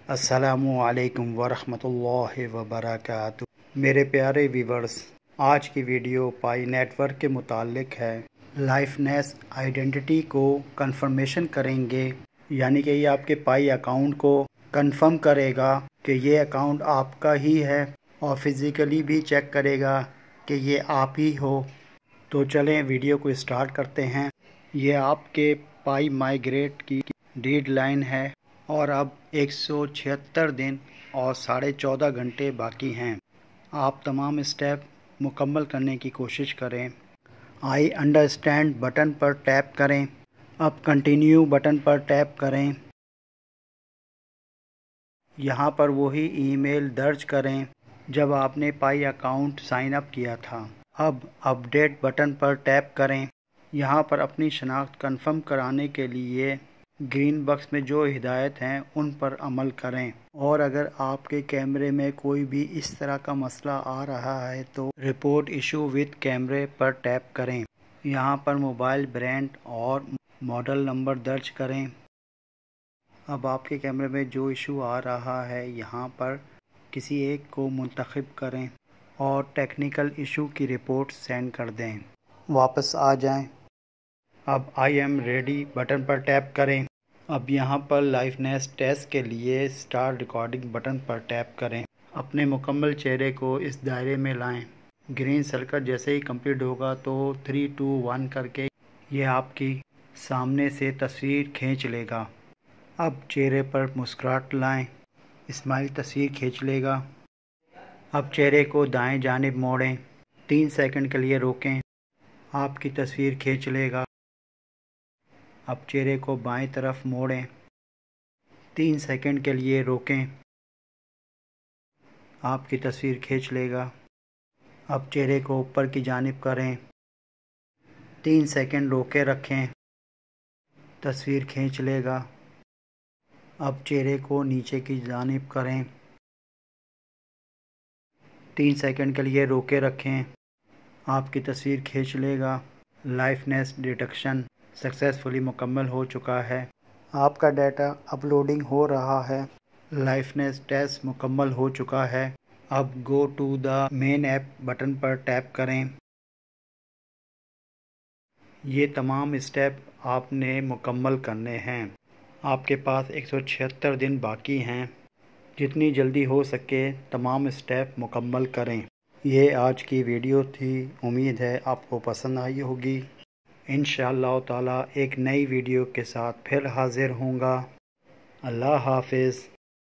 अस्सलामुअलैकुम वरहमतुल्लाहि वबरकातुहू। मेरे प्यारे व्यूवर्स, आज की वीडियो पाई नेटवर्क के मुतालिक है। लाइफनेस आइडेंटिटी को कंफर्मेशन करेंगे, यानी कि ये आपके पाई अकाउंट को कंफर्म करेगा कि ये अकाउंट आपका ही है और फिज़िकली भी चेक करेगा कि ये आप ही हो। तो चलें वीडियो को स्टार्ट करते हैं। ये आपके पाई माइग्रेट की डेडलाइन है और अब 176 दिन और 14.5 घंटे बाकी हैं। आप तमाम स्टेप मुकम्मल करने की कोशिश करें। आई अंडरस्टैंड बटन पर टैप करें। अब कंटिन्यू बटन पर टैप करें। यहाँ पर वही ईमेल दर्ज करें जब आपने पाई अकाउंट साइन अप किया था। अब अपडेट बटन पर टैप करें। यहाँ पर अपनी शनाख्त कन्फर्म कराने के लिए ग्रीन बॉक्स में जो हिदायत हैं उन पर अमल करें। और अगर आपके कैमरे में कोई भी इस तरह का मसला आ रहा है तो रिपोर्ट इशू विद कैमरे पर टैप करें। यहाँ पर मोबाइल ब्रांड और मॉडल नंबर दर्ज करें। अब आपके कैमरे में जो इशू आ रहा है यहाँ पर किसी एक को मुंतखब करें और टेक्निकल इशू की रिपोर्ट सेंड कर दें। वापस आ जाएं। अब आई एम रेडी बटन पर टैप करें। अब यहाँ पर लाइफनेस टेस्ट के लिए स्टार्ट रिकॉर्डिंग बटन पर टैप करें। अपने मुकम्मल चेहरे को इस दायरे में लाएं। ग्रीन सर्कल जैसे ही कंप्लीट होगा तो 3, 2, 1 करके ये आपकी सामने से तस्वीर खींच लेगा। अब चेहरे पर मुस्कुराहट लाएं। स्माइल तस्वीर खींच लेगा। अब चेहरे को दाएं जानिब मोड़ें। 3 सेकंड के लिए रोकें। आपकी तस्वीर खींच लेगा। अब चेहरे को बाएं तरफ मोड़ें। 3 सेकंड के लिए रोकें। आपकी तस्वीर खींच लेगा। अब चेहरे को ऊपर की जानिब करें। 3 सेकंड रोके रखें। तस्वीर खींच लेगा। अब चेहरे को नीचे की जानिब करें। 3 सेकंड के लिए रोके रखें। आपकी तस्वीर खींच लेगा। लाइफनेस डिटेक्शन सक्सेसफुली मुकम्मल हो चुका है। आपका डाटा अपलोडिंग हो रहा है। लाइफनेस टेस्ट मुकम्मल हो चुका है। अब go to the main app button पर टैप करें। ये तमाम स्टेप आपने मुकम्मल करने हैं। आपके पास 176 दिन बाकी हैं। जितनी जल्दी हो सके तमाम स्टेप मुकम्मल करें। ये आज की वीडियो थी। उम्मीद है आपको पसंद आई होगी। इंशाअल्लाह ताला एक नई वीडियो के साथ फिर हाज़िर होऊंगा। अल्लाह हाफ़िज़।